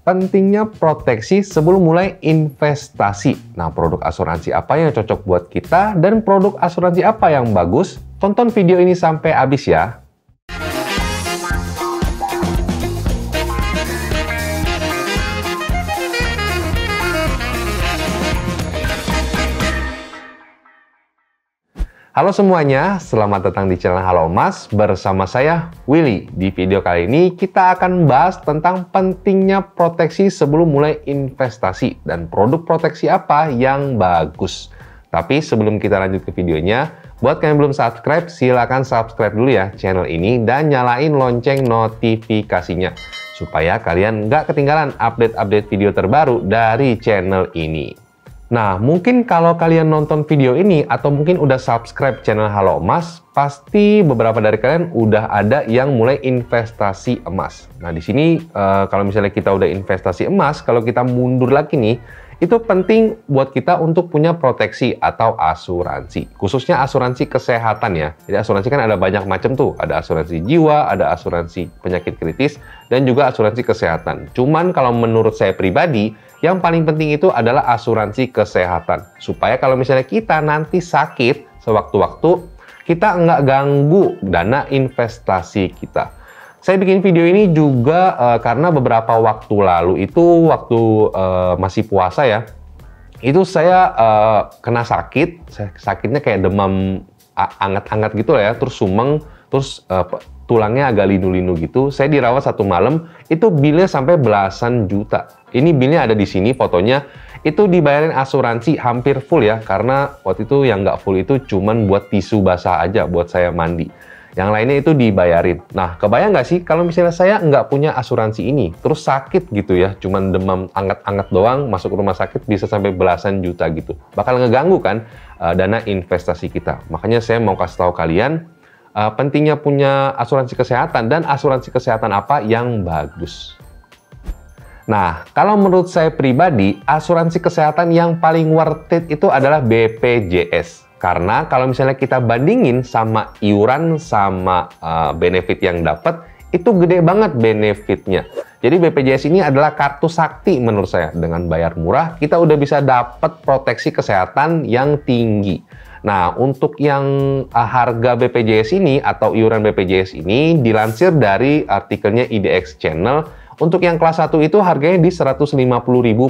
Pentingnya proteksi sebelum mulai investasi. Nah, produk asuransi apa yang cocok buat kita dan produk asuransi apa yang bagus? Tonton video ini sampai habis ya. Halo semuanya, selamat datang di channel Halo Mas bersama saya Willy. Di video kali ini kita akan bahas tentang pentingnya proteksi sebelum mulai investasi dan produk proteksi apa yang bagus. Tapi sebelum kita lanjut ke videonya, buat kalian yang belum subscribe, silahkan subscribe dulu ya channel ini dan nyalain lonceng notifikasinya supaya kalian nggak ketinggalan update-update video terbaru dari channel ini. Nah, mungkin kalau kalian nonton video ini atau mungkin udah subscribe channel Halo Emas, pasti beberapa dari kalian udah ada yang mulai investasi emas. Nah, di sini kalau misalnya kita udah investasi emas, kalau kita mundur lagi nih, itu penting buat kita untuk punya proteksi atau asuransi. Khususnya asuransi kesehatan ya. Jadi asuransi kan ada banyak macam tuh. Ada asuransi jiwa, ada asuransi penyakit kritis, dan juga asuransi kesehatan. Cuman kalau menurut saya pribadi, yang paling penting itu adalah asuransi kesehatan. Supaya kalau misalnya kita nanti sakit sewaktu-waktu, kita nggak ganggu dana investasi kita. Saya bikin video ini juga karena beberapa waktu lalu itu waktu masih puasa ya, itu saya kena sakit, sakitnya kayak demam anget-anget gitu lah ya, terus sumeng, terus tulangnya agak linu-linu gitu. Saya dirawat 1 malam, itu bilnya sampai belasan juta. Ini bilnya ada di sini fotonya, itu dibayarin asuransi hampir full ya, karena waktu itu yang nggak full itu cuman buat tisu basah aja buat saya mandi. Yang lainnya itu dibayarin. Nah, kebayang nggak sih kalau misalnya saya nggak punya asuransi ini, terus sakit gitu ya, cuman demam anget-anget doang, masuk rumah sakit bisa sampai belasan juta gitu. Bakal ngeganggu kan dana investasi kita. Makanya saya mau kasih tahu kalian, pentingnya punya asuransi kesehatan dan asuransi kesehatan apa yang bagus. Nah, kalau menurut saya pribadi, asuransi kesehatan yang paling worth it itu adalah BPJS. Karena kalau misalnya kita bandingin sama iuran sama benefit yang dapat, itu gede banget benefitnya. Jadi BPJS ini adalah kartu sakti menurut saya. Dengan bayar murah, kita udah bisa dapat proteksi kesehatan yang tinggi. Nah, untuk yang harga BPJS ini atau iuran BPJS ini dilansir dari artikelnya IDX Channel. Untuk yang kelas 1 itu harganya di 150.000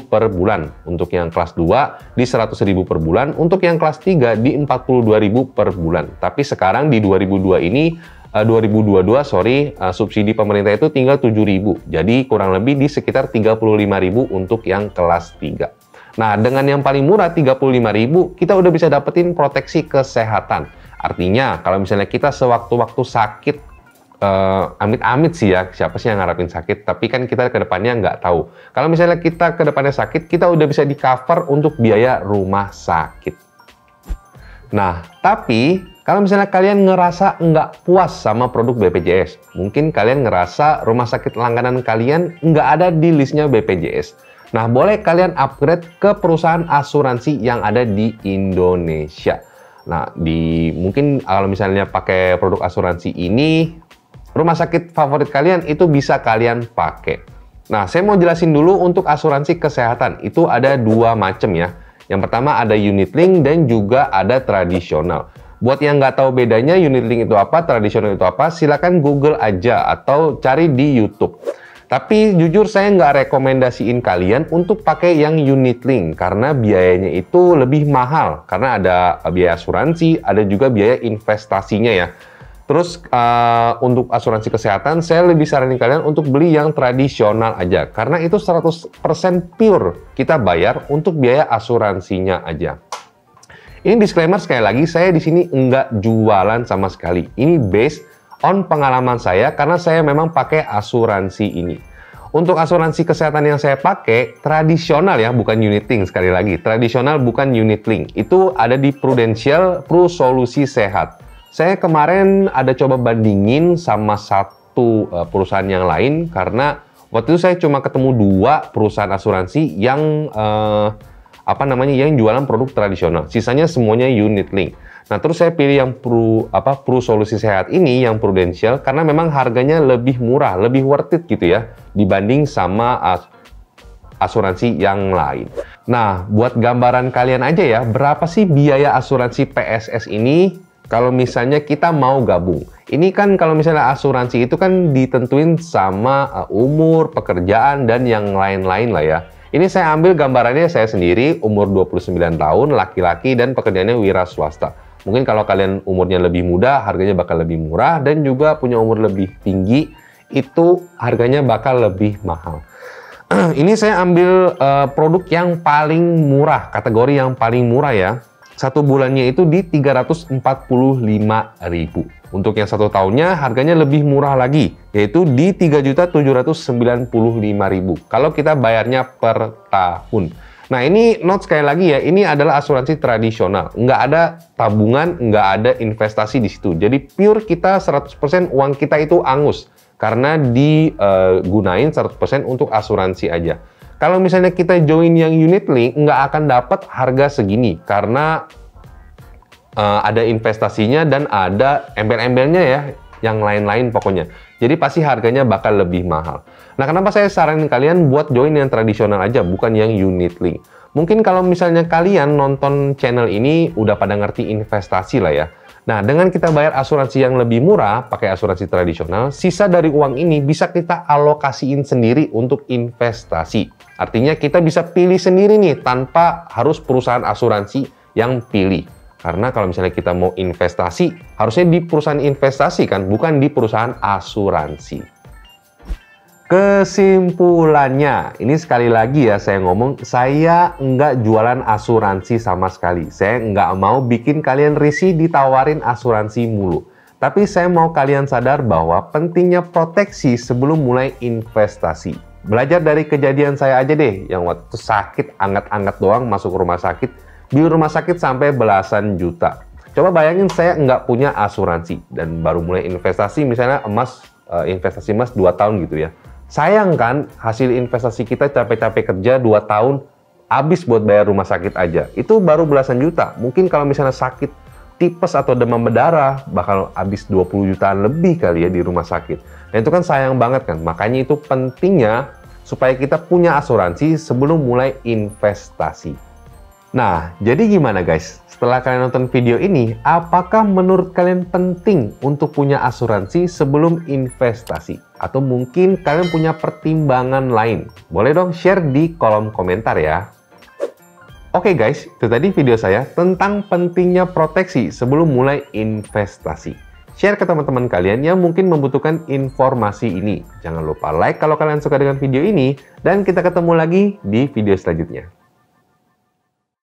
per bulan. Untuk yang kelas 2 di 100.000 per bulan. Untuk yang kelas 3 di 42.000 per bulan. Tapi sekarang di 2022 ini, 2022 subsidi pemerintah itu tinggal 7.000. Jadi kurang lebih di sekitar 35.000 untuk yang kelas 3. Nah, dengan yang paling murah 35.000, kita udah bisa dapetin proteksi kesehatan. Artinya, kalau misalnya kita sewaktu-waktu sakit, amit-amit sih ya, siapa sih yang ngarapin sakit, tapi kan kita ke depannya nggak tahu. Kalau misalnya kita ke depannya sakit, kita udah bisa di-cover untuk biaya rumah sakit. Nah, tapi kalau misalnya kalian ngerasa nggak puas sama produk BPJS, mungkin kalian ngerasa rumah sakit langganan kalian nggak ada di listnya BPJS. Nah, boleh kalian upgrade ke perusahaan asuransi yang ada di Indonesia. Nah, mungkin kalau misalnya pakai produk asuransi ini, rumah sakit favorit kalian itu bisa kalian pakai. Nah, saya mau jelasin dulu untuk asuransi kesehatan. Itu ada 2 macam ya. Yang pertama ada unit link dan juga ada tradisional. Buat yang nggak tahu bedanya unit link itu apa, tradisional itu apa, silakan Google aja atau cari di YouTube. Tapi jujur saya nggak rekomendasiin kalian untuk pakai yang unit link karena biayanya itu lebih mahal. Karena ada biaya asuransi, ada juga biaya investasinya ya. Terus untuk asuransi kesehatan, saya lebih saranin kalian untuk beli yang tradisional aja. Karena itu 100% pure kita bayar untuk biaya asuransinya aja. Ini disclaimer sekali lagi, saya di sini nggak jualan sama sekali. Ini based on pengalaman saya karena saya memang pakai asuransi ini. Untuk asuransi kesehatan yang saya pakai, tradisional ya, bukan unit link sekali lagi. Tradisional bukan unit link. Itu ada di Prudential Pro Solusi Sehat. Saya kemarin ada coba bandingin sama satu perusahaan yang lain karena waktu itu saya cuma ketemu 2 perusahaan asuransi yang yang jualan produk tradisional. Sisanya semuanya unit link. Nah, terus saya pilih yang Pro Solusi Sehat ini, yang Prudential, karena memang harganya lebih murah, lebih worth it gitu ya, dibanding sama asuransi yang lain. Nah, buat gambaran kalian aja ya, berapa sih biaya asuransi PSS ini kalau misalnya kita mau gabung? Ini kan kalau misalnya asuransi itu kan ditentuin sama umur, pekerjaan, dan yang lain-lain lah ya. Ini saya ambil gambarannya saya sendiri, umur 29 tahun, laki-laki, dan pekerjaannya wira swasta. Mungkin kalau kalian umurnya lebih muda, harganya bakal lebih murah, dan juga punya umur lebih tinggi, itu harganya bakal lebih mahal. Ini saya ambil produk yang paling murah, kategori yang paling murah ya. Satu bulannya itu di 345.000. Untuk yang 1 tahunnya harganya lebih murah lagi, yaitu di 3.795.000. Kalau kita bayarnya per tahun. Nah, ini note sekali lagi ya, ini adalah asuransi tradisional. Nggak ada tabungan, nggak ada investasi di situ. Jadi pure kita 100% uang kita itu angus. Karena digunain 100% untuk asuransi aja. Kalau misalnya kita join yang unit link, nggak akan dapat harga segini. Karena ada investasinya dan ada embel-embelnya ya. Yang lain-lain pokoknya. Jadi pasti harganya bakal lebih mahal. Nah, kenapa saya saranin kalian buat join yang tradisional aja, bukan yang unit link. Mungkin kalau misalnya kalian nonton channel ini udah pada ngerti investasi lah ya. Nah, dengan kita bayar asuransi yang lebih murah, pakai asuransi tradisional, sisa dari uang ini bisa kita alokasiin sendiri untuk investasi. Artinya kita bisa pilih sendiri nih, tanpa harus perusahaan asuransi yang pilih. Karena kalau misalnya kita mau investasi, harusnya di perusahaan investasi kan, bukan di perusahaan asuransi. Kesimpulannya, ini sekali lagi ya saya ngomong, saya nggak jualan asuransi sama sekali. Saya nggak mau bikin kalian risih ditawarin asuransi mulu. Tapi saya mau kalian sadar bahwa pentingnya proteksi sebelum mulai investasi. Belajar dari kejadian saya aja deh, yang waktu sakit, anget-anget doang masuk rumah sakit, di rumah sakit sampai belasan juta. Coba bayangin saya nggak punya asuransi dan baru mulai investasi, misalnya investasi emas 2 tahun gitu ya. Sayang kan hasil investasi kita capek-capek kerja 2 tahun habis buat bayar rumah sakit aja. Itu baru belasan juta. Mungkin kalau misalnya sakit tipes atau demam berdarah bakal habis 20 jutaan lebih kali ya di rumah sakit. Dan itu kan sayang banget kan. Makanya itu pentingnya supaya kita punya asuransi sebelum mulai investasi. Nah, jadi gimana guys? Setelah kalian nonton video ini, apakah menurut kalian penting untuk punya asuransi sebelum investasi? Atau mungkin kalian punya pertimbangan lain? Boleh dong share di kolom komentar ya. Oke guys, itu tadi video saya tentang pentingnya proteksi sebelum mulai investasi. Share ke teman-teman kalian yang mungkin membutuhkan informasi ini. Jangan lupa like kalau kalian suka dengan video ini, dan kita ketemu lagi di video selanjutnya.